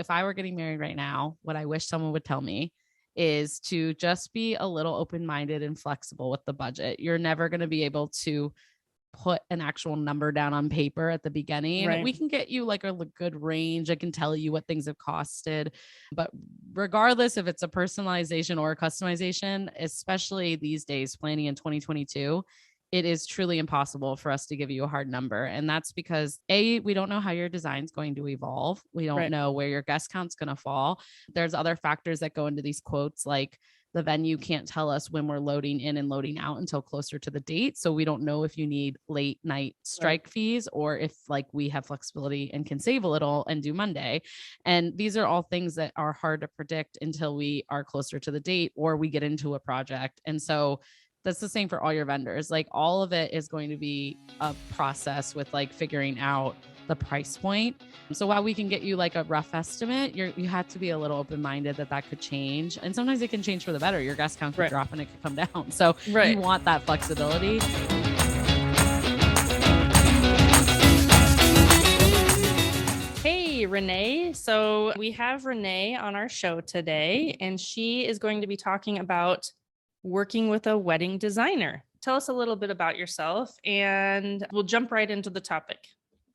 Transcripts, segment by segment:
if I were getting married right now, what I wish someone would tell me is to just be a little open-minded and flexible with the budget. You're never going to be able to put an actual number down on paper at the beginning. Right. We can get you like a good range. I can tell you what things have costed, but regardless if it's a personalization or a customization, especially these days, planning in 2022, it is truly impossible for us to give you a hard number. And that's because we don't know how your design is going to evolve. We don't know where your guest count's going to fall. There's other factors that go into these quotes, like the venue can't tell us when we're loading in and loading out until closer to the date. So we don't know if you need late night strike fees or if like we have flexibility and can save a little and do Monday. And these are all things that are hard to predict until we are closer to the date or we get into a project. And so that's the same for all your vendors. Like all of it is going to be a process with like figuring out the price point. So while we can get you like a rough estimate, you have to be a little open-minded that could change. And sometimes it can change for the better. Your guest count could drop and it could come down. So you want that flexibility. Hey, Renee. So we have Renee on our show today, and she is going to be talking about working with a wedding designer. Tell us a little bit about yourself and we'll jump right into the topic.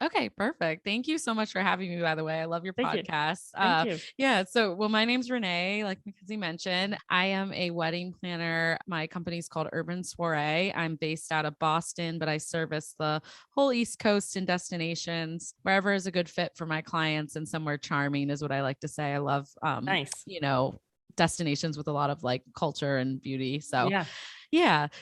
Okay, perfect. Thank you so much for having me, by the way. I love your podcast. Thank you. Yeah. So, my name's Renee, like McKenzi mentioned. I am a wedding planner. My company's called Urban Soiree. I'm based out of Boston, but I service the whole East Coast and destinations. Wherever is a good fit for my clients and somewhere charming is what I like to say. I love, destinations with a lot of like culture and beauty. So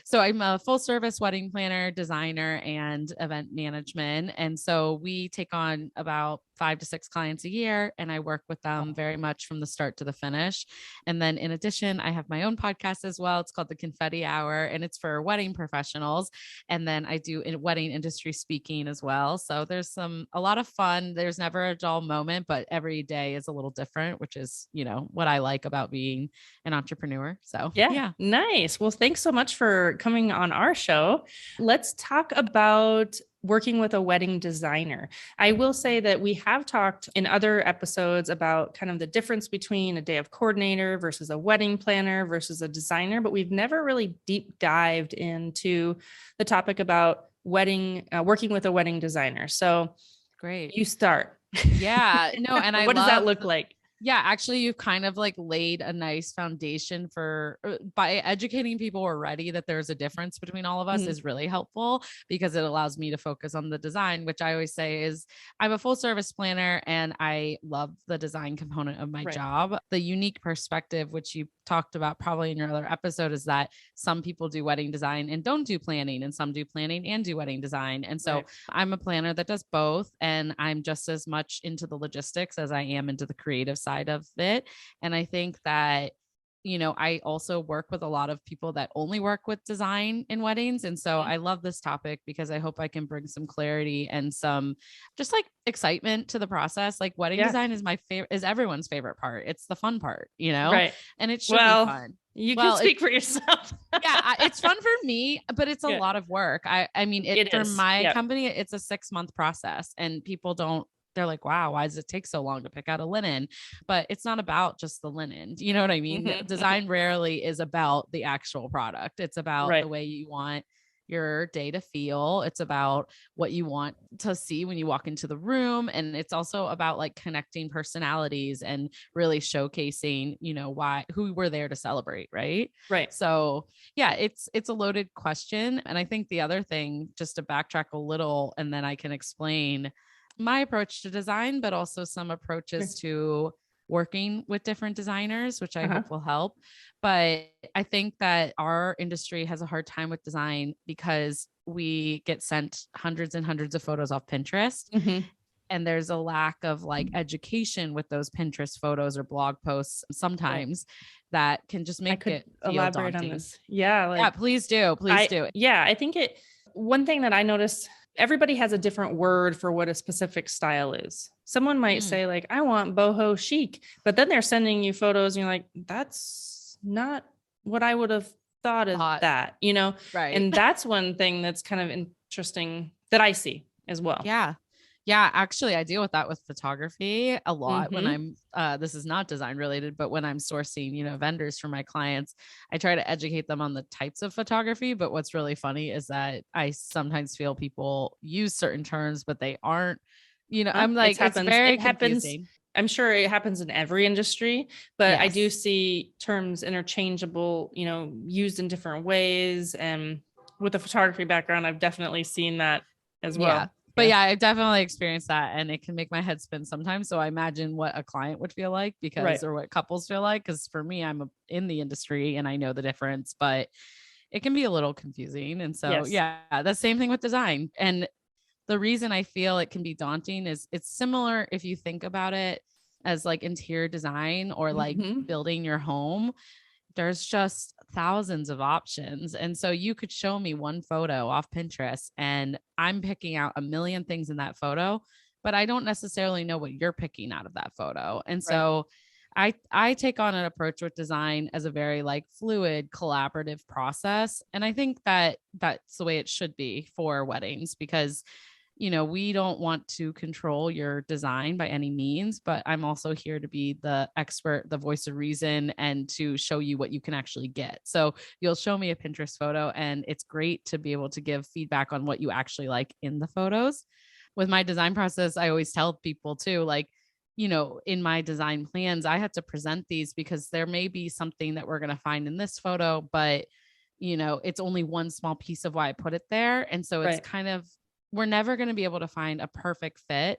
so I'm a full service wedding planner, designer, and event management. And so we take on about 5 to 6 clients a year, and I work with them very much from the start to the finish. And then in addition, I have my own podcast as well. It's called the Confetti Hour, and it's for wedding professionals. And then I do wedding industry speaking as well. So there's a lot of fun. There's never a dull moment, but every day is a little different, which is, what I like about being an entrepreneur. So yeah. Nice. Well, thanks so much for coming on our show. Let's talk about working with a wedding designer. I will say that we have talked in other episodes about kind of the difference between a day of coordinator versus a wedding planner versus a designer, but we've never really deep dived into the topic about working with a wedding designer. So great. You start. Yeah, no. And what does that look like? Yeah, actually, you've kind of like laid a nice foundation by educating people already that there's a difference between all of us is really helpful because it allows me to focus on the design, which I always say is I'm a full service planner and I love the design component of my job. The unique perspective, which you talked about probably in your other episode, is that some people do wedding design and don't do planning, and some do planning and do wedding design. And so I'm a planner that does both, and I'm just as much into the logistics as I am into the creative side of it. And I think that, I also work with a lot of people that only work with design in weddings. And so I love this topic because I hope I can bring some clarity and some just like excitement to the process. Like wedding design is is everyone's favorite part. It's the fun part, and it should be fun. You can speak for yourself. It's fun for me, but it's a lot of work. I mean, for my company, it's a 6-month process, and people they're like, wow, why does it take so long to pick out a linen? But it's not about just the linen. You know what I mean? Design rarely is about the actual product. It's about the way you want your day to feel. It's about what you want to see when you walk into the room. And it's also about like connecting personalities and really showcasing, who we're there to celebrate. Right. So it's a loaded question. And I think the other thing, just to backtrack a little, and then I can explain my approach to design, but also some approaches to working with different designers, which I hope will help. But I think that our industry has a hard time with design because we get sent hundreds and hundreds of photos off Pinterest. And there's a lack of like education with those Pinterest photos or blog posts sometimes that can just make it feel elaborate daunting. On this. Yeah. Please do. Please do. Yeah. I think one thing that I noticed, everybody has a different word for what a specific style is. Someone might say like, I want boho chic, but then they're sending you photos and you're like, that's not what I would have thought of that, Right. And that's one thing that's kind of interesting that I see as well. Yeah. Yeah, actually I deal with that with photography a lot when Mm-hmm. I'm, this is not design related, but when I'm sourcing, vendors for my clients, I try to educate them on the types of photography. But what's really funny is that I sometimes feel people use certain terms, but they aren't, I'm like, it's very It happens. confusing. I'm sure it happens in every industry, but I do Yes. see terms interchangeable, used in different ways. And with a photography background, I've definitely seen that as Yeah. well. But Yeah. yeah, I definitely experienced that and it can make my head spin sometimes. So I imagine what a client would feel like Right. or what couples feel like. Cause for me, in the industry and I know the difference, but it can be a little confusing. And so, Yes. yeah, the same thing with design. And the reason I feel it can be daunting is it's similar if you think about it as like interior design or like Mm-hmm. building your home. There's just thousands of options. And so you could show me one photo off Pinterest and I'm picking out a million things in that photo, but I don't necessarily know what you're picking out of that photo. And Right. so I take on an approach with design as a very like fluid collaborative process. And I think that that's the way it should be for weddings because we don't want to control your design by any means, but I'm also here to be the expert, the voice of reason, and to show you what you can actually get. So you'll show me a Pinterest photo, and it's great to be able to give feedback on what you actually like in the photos. With my design process, I always tell people too, like, in my design plans, I have to present these because there may be something that we're going to find in this photo, but it's only one small piece of why I put it there. And so it's Right. kind of we're never going to be able to find a perfect fit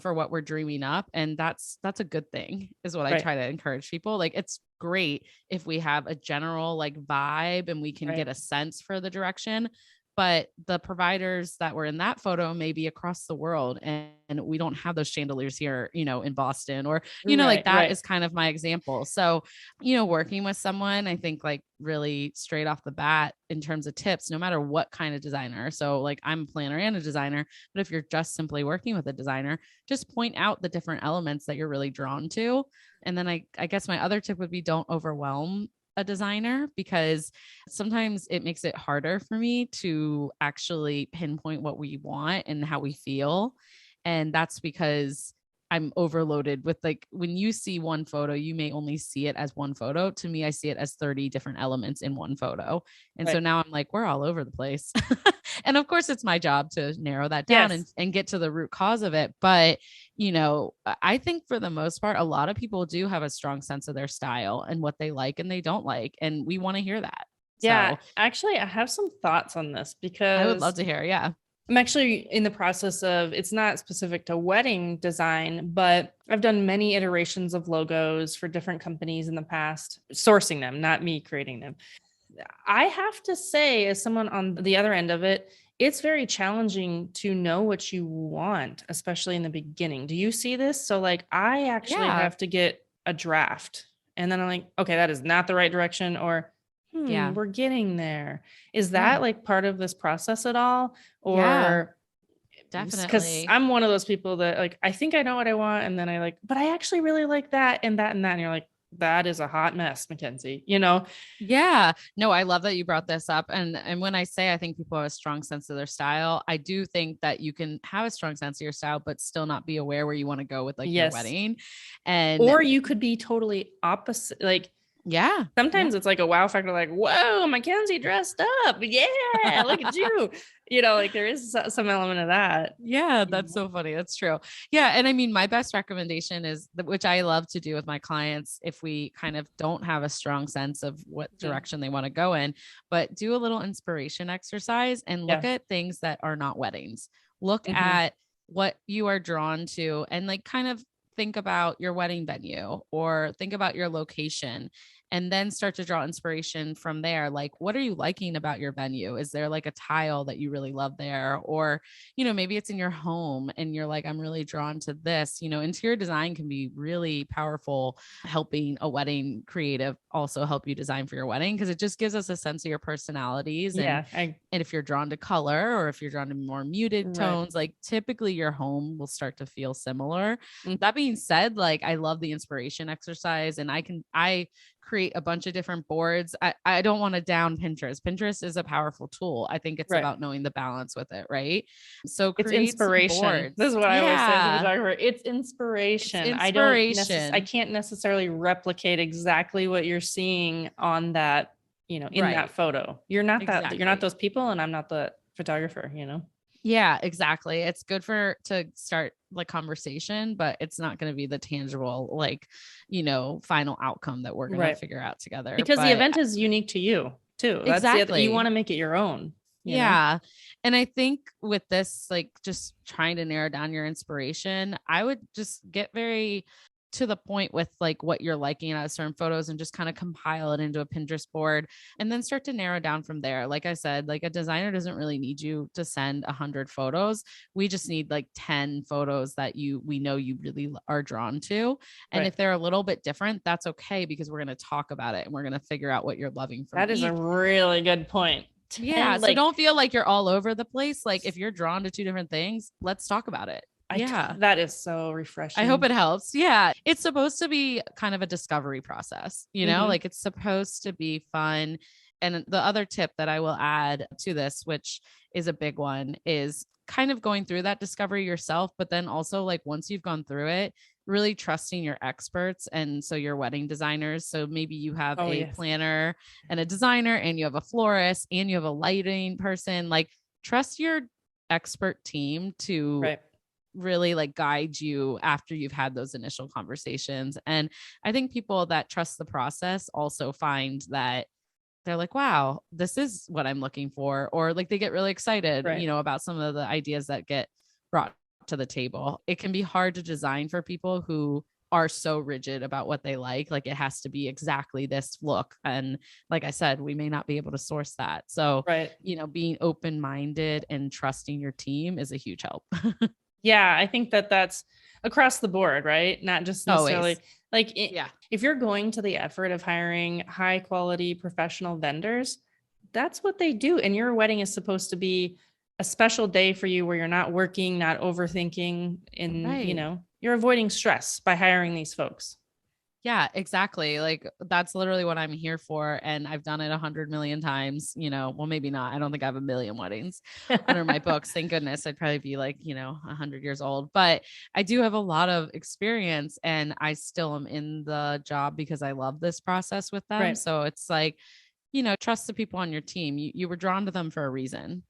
for what we're dreaming up. And that's a good thing is what I Right. try to encourage people. Like it's great if we have a general like vibe and we can Right. get a sense for the direction. But the providers that were in that photo may be across the world and we don't have those chandeliers here, in Boston or, like Right. that Right. is kind of my example. So, working with someone, I think like really straight off the bat in terms of tips, no matter what kind of designer. So like I'm a planner and a designer, but if you're just simply working with a designer, just point out the different elements that you're really drawn to. And then I guess my other tip would be don't overwhelm a designer because sometimes it makes it harder for me to actually pinpoint what we want and how we feel. And that's because I'm overloaded with like when you see one photo, you may only see it as one photo. To me, I see it as 30 different elements in one photo. And so Right. now I'm like, we're all over the place. And of course, it's my job to narrow that down Yes. and get to the root cause of it. But, I think for the most part, a lot of people do have a strong sense of their style and what they like and they don't like. And we want to hear that. Yeah. So Actually, I have some thoughts on this I would love because to hear. Yeah. I'm actually in the process of, it's not specific to wedding design, but I've done many iterations of logos for different companies in the past, sourcing them, not me creating them. I have to say, as someone on the other end of it, it's very challenging to know what you want, especially in the beginning. Do you see this? So, like, I actually Yeah. have to get a draft, and then I'm like, okay, that is not the right direction, or Yeah. we're getting there. Is Yeah. that like part of this process at all? Yeah. Or because Definitely. I'm one of those people that like, I think I know what I want, and then I like, but I actually really like that and that and that. And you're like, that is a hot mess, McKenzi, Yeah. No, I love that you brought this up. And when I say I think people have a strong sense of their style, I do think that you can have a strong sense of your style, but still not be aware where you want to go with like your Yes. wedding. And Or you could be totally opposite. Like yeah. sometimes it's like a wow factor, like, whoa, McKenzi dressed up. Yeah, look at you. Like there is some element of that. Yeah, that's so funny. That's true. Yeah. And I mean, my best recommendation is which I love to do with my clients if we kind of don't have a strong sense of what direction they want to go in, but do a little inspiration exercise and look Yeah. at things that are not weddings. Look Mm-hmm. at what you are drawn to and like kind of think about your wedding venue or think about your location and then start to draw inspiration from there. Like, what are you liking about your venue? Is there like a tile that you really love there? Or, maybe it's in your home and you're like, I'm really drawn to this. Interior design can be really powerful, helping a wedding creative also help you design for your wedding because it just gives us a sense of your personalities Yeah. and if you're drawn to color or if you're drawn to more muted Right. tones, like typically your home will start to feel similar. Mm. That being said, like I love the inspiration exercise and I create a bunch of different boards. I don't want to down Pinterest. Pinterest is a powerful tool. I think it's about knowing the balance with it, right? So it's inspiration. This is what I always say to the photographer. It's inspiration. I can't necessarily replicate exactly what you're seeing on that, in that photo. You're not you're not those people, and I'm not the photographer, Yeah, exactly. It's good to start like conversation, but it's not going to be the tangible, like, final outcome that we're going to figure out together. Because the event is unique to you too. That's you want to make it your own. You know? And I think with this, like just trying to narrow down your inspiration, I would just get very to the point with like what you're liking out of certain photos and just kind of compile it into a Pinterest board and then start to narrow down from there. Like I said, like a designer doesn't really need you to send 100 photos. We just need like 10 photos that we know you really are drawn to. And if they're a little bit different, that's okay, because we're going to talk about it and we're going to figure out what you're loving from That is a really good point. So don't feel like you're all over the place. Like if you're drawn to 2 different things, let's talk about it. That is so refreshing. I hope it helps. Yeah. It's supposed to be kind of a discovery process, like it's supposed to be fun. And the other tip that I will add to this, which is a big one, is kind of going through that discovery yourself, but then also like once you've gone through it, really trusting your experts. And so your wedding designers. So maybe you have a planner and a designer, and you have a florist, and you have a lighting person. Like trust your expert team to really like guide you after you've had those initial conversations. And I think people that trust the process also find that they're like, wow, this is what I'm looking for. Or like they get really excited, about some of the ideas that get brought to the table. It can be hard to design for people who are so rigid about what they like it has to be exactly this look. And like I said, we may not be able to source that. So, being open-minded and trusting your team is a huge help. Yeah, I think that's across the board, right? Not just necessarily if you're going to the effort of hiring high quality professional vendors, that's what they do. And your wedding is supposed to be a special day for you where you're not working, not overthinking, and you're avoiding stress by hiring these folks. Yeah, exactly. Like that's literally what I'm here for. And I've done it 100 million times, well, maybe not. I don't think I have a million weddings under my books. Thank goodness. I'd probably be like, 100 years old, but I do have a lot of experience, and I still am in the job because I love this process with them. So it's like, trust the people on your team. You were drawn to them for a reason,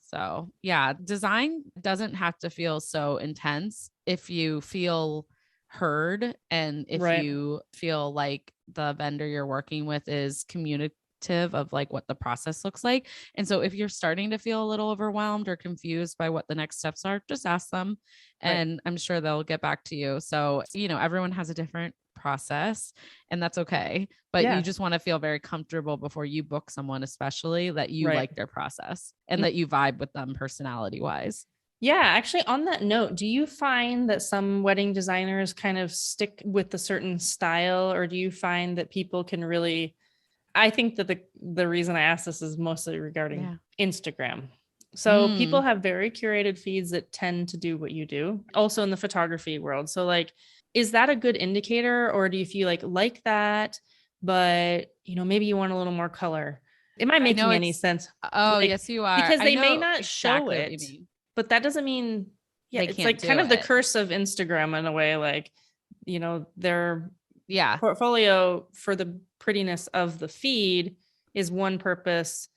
So yeah, design doesn't have to feel so intense if you feel heard, and if you feel like the vendor you're working with is communicative of like what the process looks like. And so if you're starting to feel a little overwhelmed or confused by what the next steps are, just ask them, and I'm sure they'll get back to you. So, everyone has a different process, and that's okay, but you just want to feel very comfortable before you book someone, especially that you like their process and that you vibe with them personality wise. Yeah, actually, on that note, do you find that some wedding designers kind of stick with a certain style, or do you find that people can really, I think that the reason I ask this is mostly regarding Instagram. So people have very curated feeds that tend to do what you do, also in the photography world. So like, is that a good indicator, or do you feel like that, but maybe you want a little more color? Am I making any sense? Oh, yes, you are. Because they may not show it. But that doesn't mean, it's like kind of the curse of Instagram in a way, like, their portfolio for the prettiness of the feed is one purpose,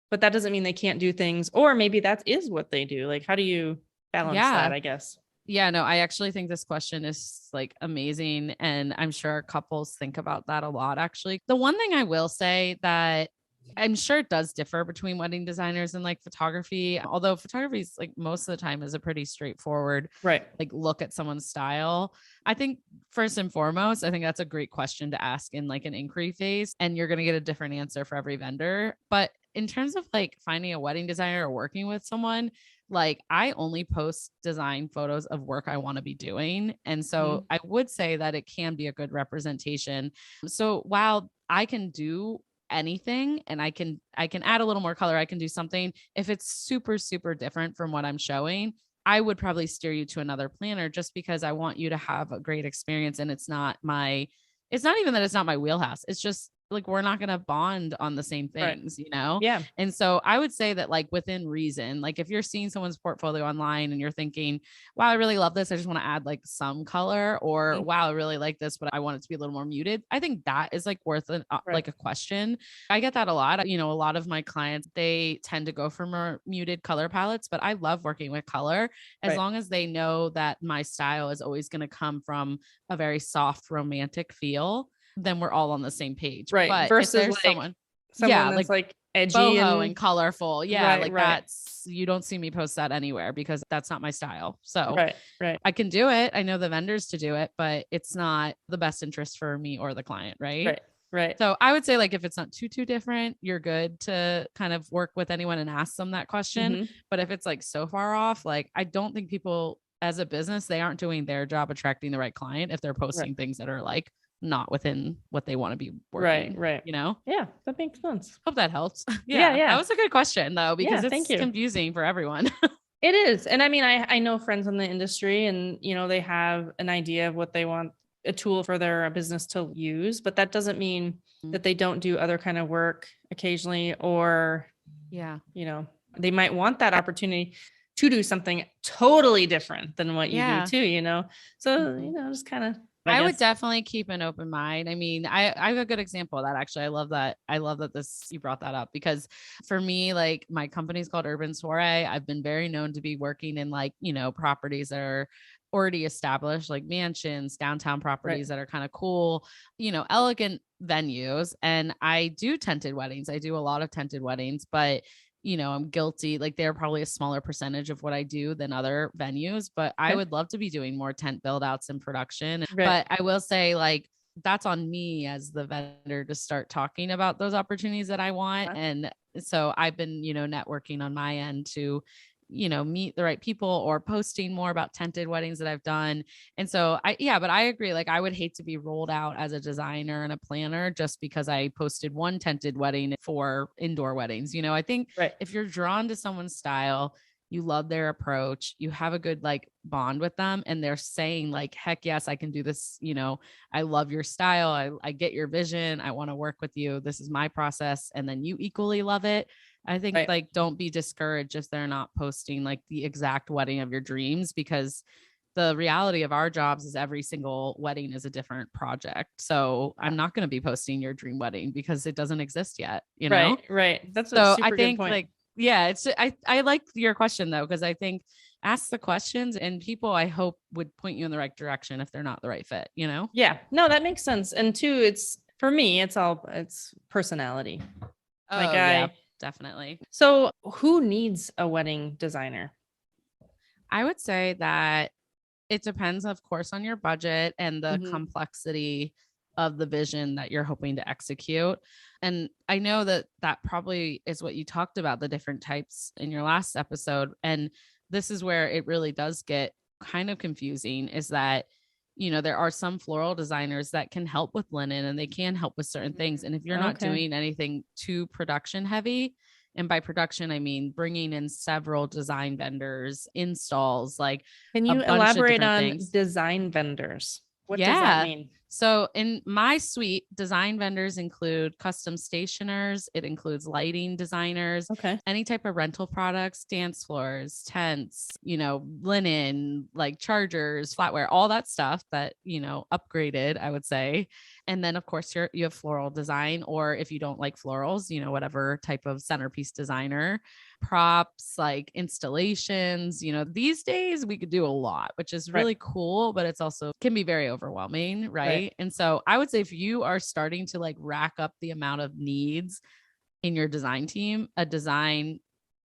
but that doesn't mean they can't do things, or maybe that is what they do. Like, how do you balance that, I guess? Yeah, no, I actually think this question is like amazing. And I'm sure couples think about that a lot, actually. The one thing I will say that I'm sure it does differ between wedding designers and like photography, although photography is like most of the time is a pretty straightforward, like look at someone's style. I think first and foremost, I think that's a great question to ask in like an inquiry phase, and you're going to get a different answer for every vendor. But in terms of like finding a wedding designer or working with someone, like I only post design photos of work I want to be doing. And so I would say that it can be a good representation. So while I can do anything and I can add a little more color, I can do something. If it's super, super different from what I'm showing, I would probably steer you to another planner, just because I want you to have a great experience and it's not my it's not even that it's not my wheelhouse. It's just like, we're not going to bond on the same things, you know? Yeah. And so I would say that, like, within reason, like if you're seeing someone's portfolio online and you're thinking, wow, I really love this, I just want to add like some color, or wow, I really like this, but I want it to be a little more muted. I think that is like worth like a question. I get that a lot. You know, a lot of my clients, they tend to go for more muted color palettes, but I love working with color as long as they know that my style is always going to come from a very soft, romantic feel. Then we're all on the same page. Right. But versus if there's like someone that's like edgy boho and colorful. Yeah. Right, like that's, you don't see me post that anywhere because that's not my style. So right. I can do it. I know the vendors to do it, but it's not the best interest for me or the client. Right. Right. So I would say, like, if it's not too different, you're good to kind of work with anyone and ask them that question. But if it's like so far off, like, I don't think people as a business, they aren't doing their job attracting the right client if they're posting things that are like not within what they want to be working. Right. You know? Yeah, that makes sense. Hope that helps. Yeah. That was a good question though, because it's thank you. confusing for everyone. It is. And I mean, I know friends in the industry and, you know, they have an idea of what they want a tool for their business to use, but that doesn't mean that they don't do other kind of work occasionally, or, you know, they might want that opportunity to do something totally different than what you do too, you know? So, you know, just kind of, I would definitely keep an open mind. I mean, I have a good example of that. Actually, I love that. You brought that up, because for me, like, my company's called Urban Soiree. I've been very known to be working in, like, you know, properties that are already established, like mansions, downtown properties that are kind of cool, you know, elegant venues. And I do tented weddings. I do a lot of tented weddings, but you know, I'm guilty. Like, they're probably a smaller percentage of what I do than other venues, but I would love to be doing more tent build outs and production. But I will say, like, that's on me as the vendor to start talking about those opportunities that I want. And so I've been, you know, networking on my end to, you know, meet the right people, or posting more about tented weddings that I've done. And so but I agree. Like, I would hate to be rolled out as a designer and a planner just because I posted one tented wedding for indoor weddings. You know, I think if you're drawn to someone's style, you love their approach, you have a good like bond with them, and they're saying like, heck yes, I can do this. You know, I love your style. I get your vision. I want to work with you. This is my process. And then you equally love it. I think like, don't be discouraged if they're not posting like the exact wedding of your dreams, because the reality of our jobs is every single wedding is a different project. So I'm not going to be posting your dream wedding because it doesn't exist yet, you know? Right. That's so I think like, it's, I like your question though, because I think ask the questions, and people, I hope, would point you in the right direction if they're not the right fit, you know? Yeah, no, that makes sense. And two, it's, for me, it's personality. Definitely. So who needs a wedding designer? I would say that it depends, of course, on your budget and the complexity of the vision that you're hoping to execute. And I know that probably is what you talked about, the different types in your last episode. And this is where it really does get kind of confusing, is that, you know, there are some floral designers that can help with linen and they can help with certain things. And if you're not doing anything too production heavy, and by production, I mean bringing in several design vendors, installs, like, can you elaborate on design vendors? What does that mean? So in my suite, design vendors include custom stationers. It includes lighting designers, any type of rental products, dance floors, tents, you know, linen, like chargers, flatware, all that stuff that, you know, upgraded, I would say. And then of course you have floral design, or if you don't like florals, you know, whatever type of centerpiece designer, props, like installations. You know, these days we could do a lot, which is really cool, but it's also can be very overwhelming. Right. And so I would say if you are starting to like rack up the amount of needs in your design team,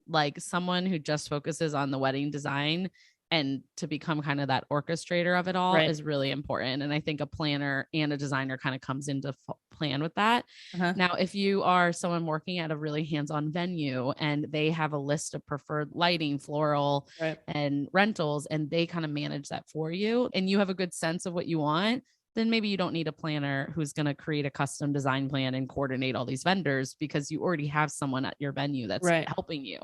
like someone who just focuses on the wedding design and to become kind of that orchestrator of it all is really important. And I think a planner and a designer kind of comes into plan with that. Now, if you are someone working at a really hands-on venue and they have a list of preferred lighting, floral, and rentals, and they kind of manage that for you, and you have a good sense of what you want, then maybe you don't need a planner who's going to create a custom design plan and coordinate all these vendors, because you already have someone at your venue that's helping you.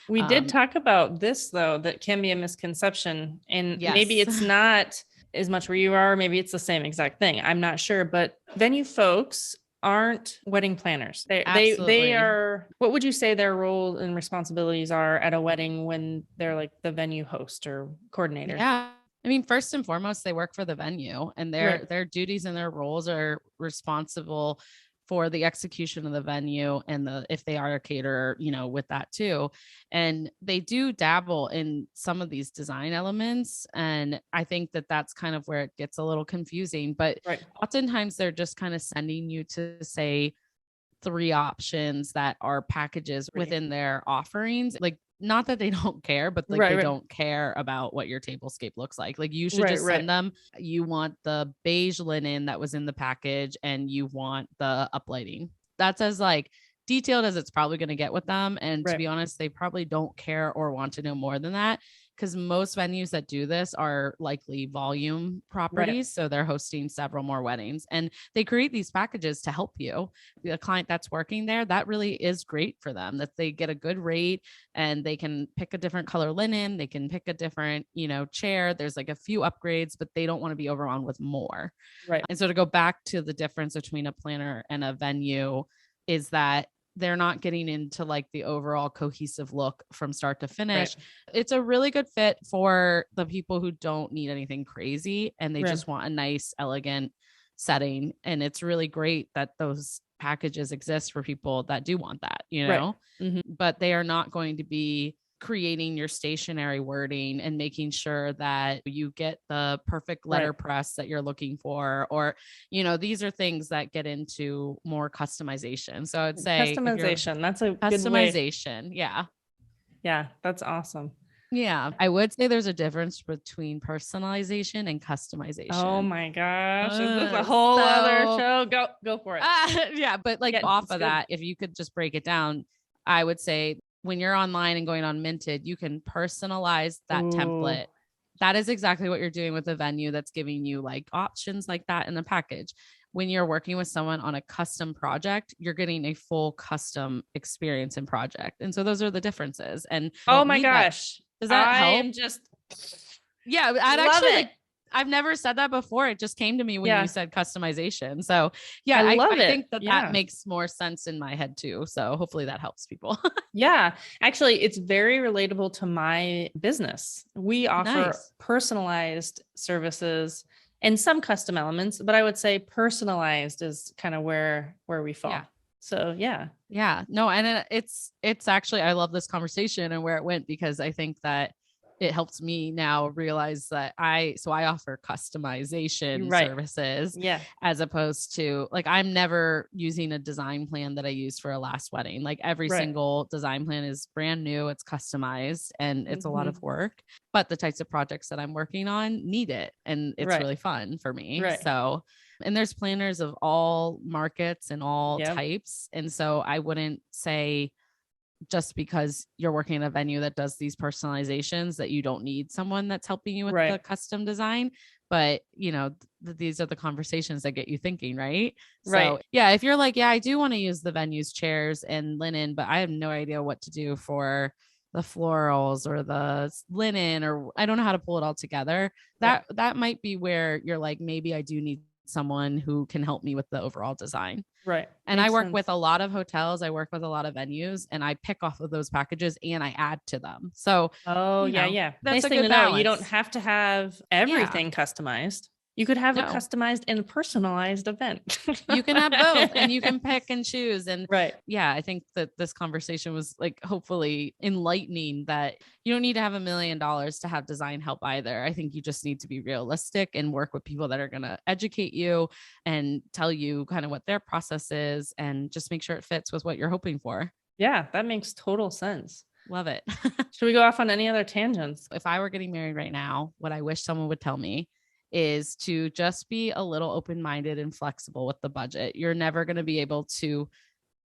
We did talk about this though, that can be a misconception, and maybe it's not as much where you are. Maybe it's the same exact thing. I'm not sure, but venue folks aren't wedding planners. They are, what would you say their role and responsibilities are at a wedding when they're like the venue host or coordinator? Yeah. I mean, first and foremost, they work for the venue, and their duties and their roles are responsible for the execution of the venue and if they are a caterer, with that too. And they do dabble in some of these design elements. And I think that that's kind of where it gets a little confusing, but oftentimes they're just kind of sending you to say 3 options that are packages within their offerings. Like, not that they don't care, but like they don't care about what your tablescape looks like. Like, you should just send them, you want the beige linen that was in the package and you want the uplighting. That's as like detailed as it's probably going to get with them. And to be honest, they probably don't care or want to know more than that, because most venues that do this are likely volume properties. So they're hosting several more weddings, and they create these packages to help you. The client that's working there, that really is great for them, that they get a good rate and they can pick a different color linen. They can pick a different, chair. There's like a few upgrades, but they don't want to be overwhelmed with more. Right. And so to go back to the difference between a planner and a venue is that they're not getting into like the overall cohesive look from start to finish. It's a really good fit for the people who don't need anything crazy and they just want a nice, elegant setting. And it's really great that those packages exist for people that do want that, but they are not going to be creating your stationary wording and making sure that you get the perfect letterpress that you're looking for, or, these are things that get into more customization. So I'd say customization, that's a customization. Good way. Yeah. That's awesome. Yeah. I would say there's a difference between personalization and customization. Oh my gosh. This is a whole other show. Go for it. Yeah. But like off of that, if you could just break it down, I would say when you're online and going on Minted, you can personalize that template. That is exactly what you're doing with a venue that's giving you like options like that in the package. When you're working with someone on a custom project, you're getting a full custom experience and project. And so those are the differences. And oh my gosh. Does that help? Yeah, I'd actually I've never said that before. It just came to me when you said customization. So yeah, I think that makes more sense in my head too. So hopefully that helps people. Yeah, actually it's very relatable to my business. We offer personalized services and some custom elements, but I would say personalized is kind of where we fall. Yeah. So yeah. No, and it's actually, I love this conversation and where it went, because I think that it helps me now realize that I offer customization services as opposed to like, I'm never using a design plan that I used for a last wedding. Like every single design plan is brand new. It's customized and it's a lot of work, but the types of projects that I'm working on need it. And it's really fun for me. So, and there's planners of all markets and all types. And so I wouldn't say just because you're working in a venue that does these personalizations that you don't need someone that's helping you with the custom design. But these are the conversations that get you thinking, right? So yeah, if you're like, I do want to use the venue's chairs and linen, but I have no idea what to do for the florals or the linen, or I don't know how to pull it all together. That might be where you're like, maybe I do need someone who can help me with the overall design. Right. And I work with a lot of hotels. I work with a lot of venues, and I pick off of those packages and I add to them. So, that's nice a good balance. You don't have to have everything customized. You could have a customized and personalized event. You can have both and you can pick and choose. And I think that this conversation was like, hopefully enlightening, that you don't need to have $1 million to have design help either. I think you just need to be realistic and work with people that are going to educate you and tell you kind of what their process is, and just make sure it fits with what you're hoping for. Yeah, that makes total sense. Love it. Should we go off on any other tangents? If I were getting married right now, what I wish someone would tell me is to just be a little open-minded and flexible with the budget. You're never going to be able to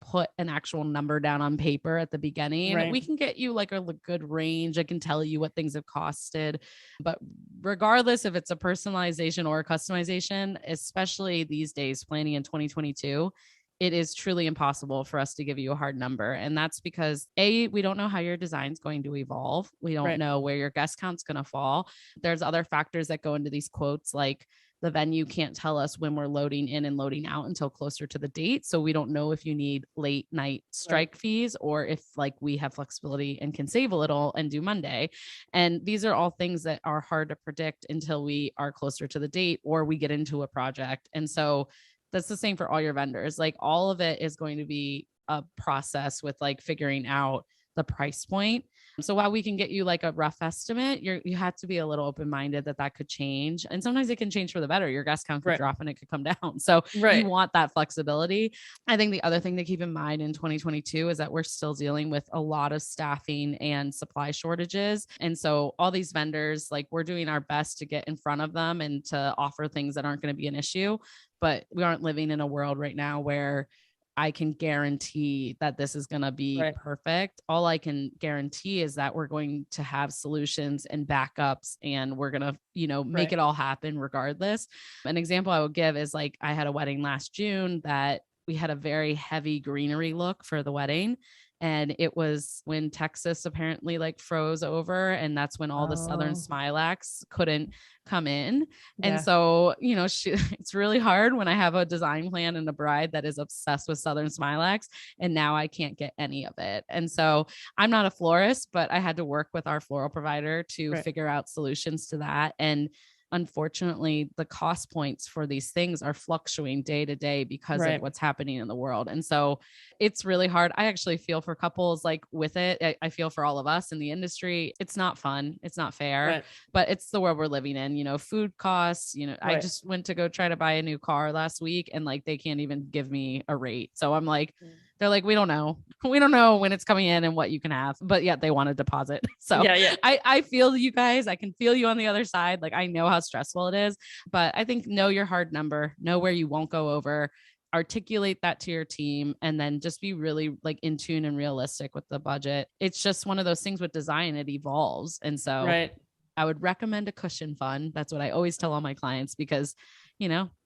put an actual number down on paper at the beginning. We can get you like a good range. I can tell you what things have costed, but regardless if it's a personalization or a customization, especially these days, planning in 2022, it is truly impossible for us to give you a hard number. And that's because we don't know how your design's going to evolve. We don't know where your guest count's going to fall. There's other factors that go into these quotes, like the venue can't tell us when we're loading in and loading out until closer to the date. So we don't know if you need late night strike fees or if like we have flexibility and can save a little and do Monday. And these are all things that are hard to predict until we are closer to the date or we get into a project. And so that's the same for all your vendors. Like all of it is going to be a process with like figuring out the price point. So while we can get you like a rough estimate, you have to be a little open-minded that could change. And sometimes it can change for the better. Your guest count could drop and it could come down. So you want that flexibility. I think the other thing to keep in mind in 2022 is that we're still dealing with a lot of staffing and supply shortages. And so all these vendors, like we're doing our best to get in front of them and to offer things that aren't going to be an issue. But we aren't living in a world right now where I can guarantee that this is going to be perfect. All I can guarantee is that we're going to have solutions and backups and we're going to, make it all happen regardless. An example I would give is like, I had a wedding last June that we had a very heavy greenery look for the wedding. And it was when Texas apparently like froze over. And that's when all the Southern Smilax couldn't come in. And so, it's really hard when I have a design plan and a bride that is obsessed with Southern Smilax. And now I can't get any of it. And so I'm not a florist, but I had to work with our floral provider to figure out solutions to that. And unfortunately, the cost points for these things are fluctuating day to day because of what's happening in the world. And so it's really hard. I actually feel for couples like with it. I feel for all of us in the industry. It's not fun. It's not fair, but it's the world we're living in, food costs, I just went to go try to buy a new car last week and like, they can't even give me a rate. So I'm like, they're like, we don't know. We don't know when it's coming in and what you can have, but yet they want a deposit. So I feel you guys, I can feel you on the other side. Like I know how stressful it is, but I think know your hard number, know where you won't go over, articulate that to your team, and then just be really like in tune and realistic with the budget. It's just one of those things with design, it evolves. And so I would recommend a cushion fund. That's what I always tell all my clients because,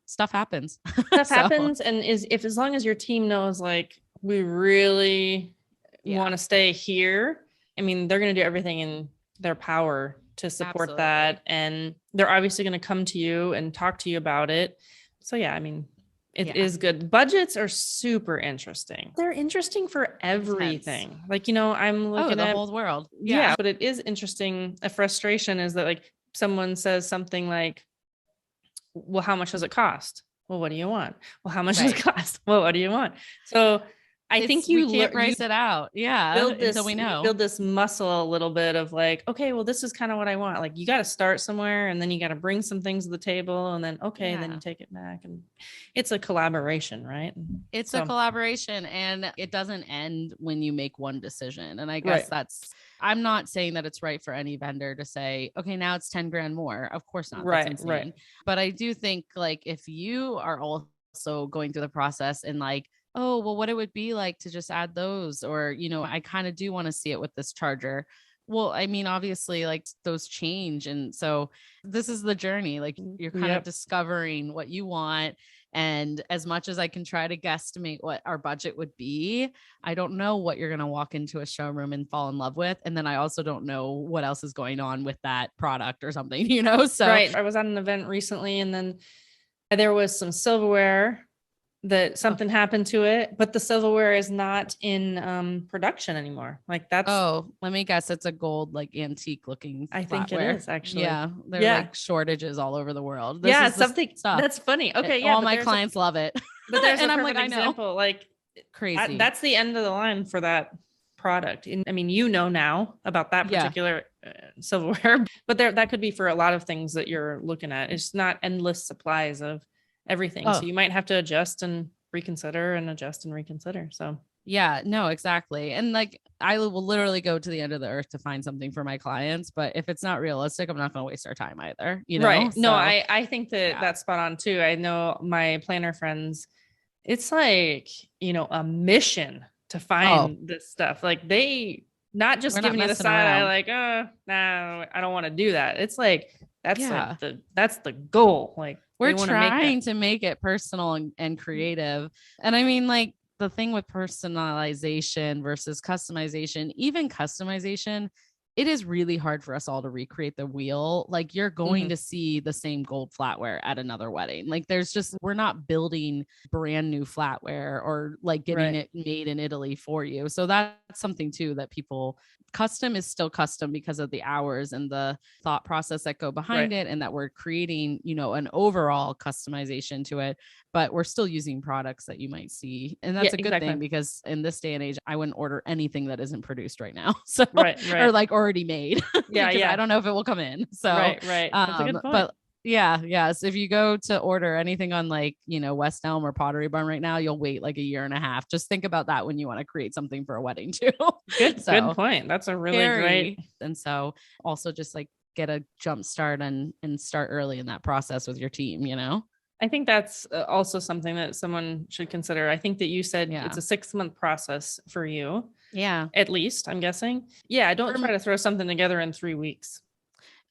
stuff happens. Stuff happens. And as long as your team knows, like, we really want to stay here. I mean, they're going to do everything in their power to support that. And they're obviously going to come to you and talk to you about it. So yeah, I mean, it is good. Budgets are super interesting. They're interesting for everything. Intense. Like, I'm looking at the whole world. Yeah. But it is interesting. A frustration is that like someone says something like, well, how much does it cost? Well, what do you want? Well, how much does it cost? Well, what do you want? So I think we can't price it out. Yeah. So we know. Build this muscle a little bit of like, okay, well, this is kind of what I want. Like you got to start somewhere and then you got to bring some things to the table and then, then you take it back. And it's a collaboration, right? It's a collaboration and it doesn't end when you make one decision. And I guess I'm not saying that it's right for any vendor to say, okay, now it's 10 grand more. Of course not. That's insane. But I do think like if you are also going through the process and like, oh, well, what it would be like to just add those, or, I kind of do want to see it with this charger. Well, I mean, obviously like those change. And so this is the journey, like you're kind of discovering what you want. And as much as I can try to guesstimate what our budget would be, I don't know what you're going to walk into a showroom and fall in love with. And then I also don't know what else is going on with that product or something, So I was at an event recently and then there was some silverware that something happened to it, but the silverware is not in production anymore. Like that's let me guess, it's a gold like antique looking I think it is actually. Yeah, there are like shortages all over the world. This is something stuff that's funny. Okay, all my clients love it. But there's and I'm like, example, I know. Like crazy. That's the end of the line for that product. And I mean, now about that particular silverware, but that could be for a lot of things that you're looking at. It's not endless supplies of everything. So you might have to adjust and reconsider and adjust and reconsider. So yeah, no, exactly. And like, I will literally go to the end of the earth to find something for my clients, but if it's not realistic, I'm not going to waste our time either. Right. So, no, I think that's spot on too. I know my planner friends, it's like, a mission to find this stuff. Like they not just giving you the side eye, like, no, I don't want to do that. It's like, that's the goal. Like We're trying to make it personal and creative. And I mean, like, the thing with personalization versus customization, even customization, it is really hard for us all to recreate the wheel. Like, you're going to see the same gold flatware at another wedding. Like, we're not building brand new flatware or like getting it made in Italy for you. So that's something too that custom is still custom because of the hours and the thought process that go behind it, and that we're creating, an overall customization to it, but we're still using products that you might see. And that's a good thing, because in this day and age, I wouldn't order anything that isn't produced right now. So, or like already made. I don't know if it will come in. So, That's a good point. But so if you go to order anything on like, West Elm or Pottery Barn right now, you'll wait like a year and a half. Just think about that when you want to create something for a wedding too. Good point. That's a really great. And so also just like get a jump start and start early in that process with your team, I think that's also something that someone should consider. I think that you said it's a 6-month process for you. Yeah. At least, I'm guessing. Yeah. Don't try to throw something together in 3 weeks.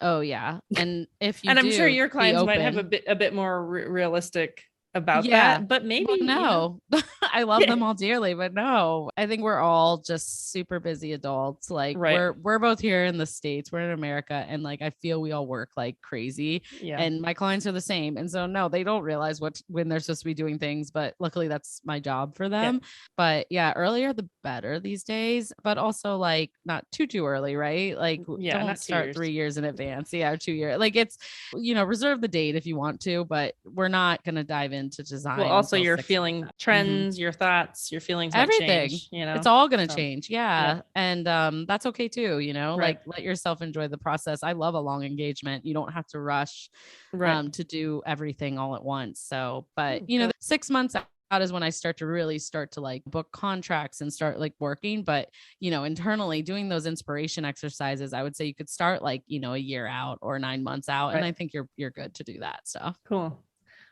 Oh yeah. And if you and I'm sure your clients might have a bit more realistic about that, but maybe no. I love them all dearly, but no, I think we're all just super busy adults. Like we're both here in the States, we're in America, and like I feel we all work like crazy. And my clients are the same, and so no, they don't realize when they're supposed to be doing things, but luckily that's my job for them. But earlier the better these days, but also like not too early, right? Like don't start 3 years in advance. Or 2 years. Like it's reserve the date if you want to, but we're not going to dive into design. Well, also your feeling trends, your thoughts, your feelings, everything change, it's all going to change. And that's okay too, like let yourself enjoy the process. I love a long engagement. You don't have to rush to do everything all at once. So but 6 months out is when I start to like book contracts and start like working. But internally doing those inspiration exercises, I would say you could start like a year out or 9 months out, and I think you're good to do that stuff. Cool.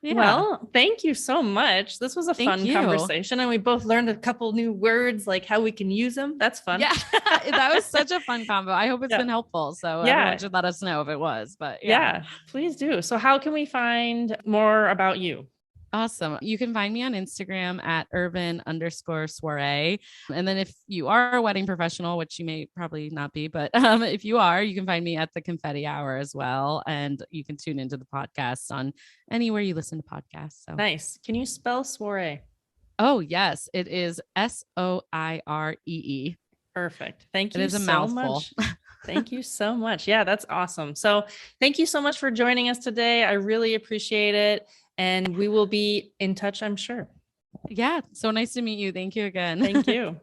Yeah. Well, thank you so much. This was a fun conversation, and we both learned a couple new words, like how we can use them. That's fun. Yeah, that was such a fun combo. I hope it's been helpful. So everyone should let us know if it was. But please do. So how can we find more about you? Awesome. You can find me on Instagram at urban_soiree. And then if you are a wedding professional, which you may probably not be, but if you are, you can find me at the Confetti Hour as well. And you can tune into the podcasts on anywhere you listen to podcasts. So nice. Can you spell soiree? Oh, yes. It is SOIREE. Perfect. Thank you. It is a mouthful. Thank you so much. Yeah, that's awesome. So thank you so much for joining us today. I really appreciate it. And we will be in touch, I'm sure. Yeah. So nice to meet you. Thank you again. Thank you.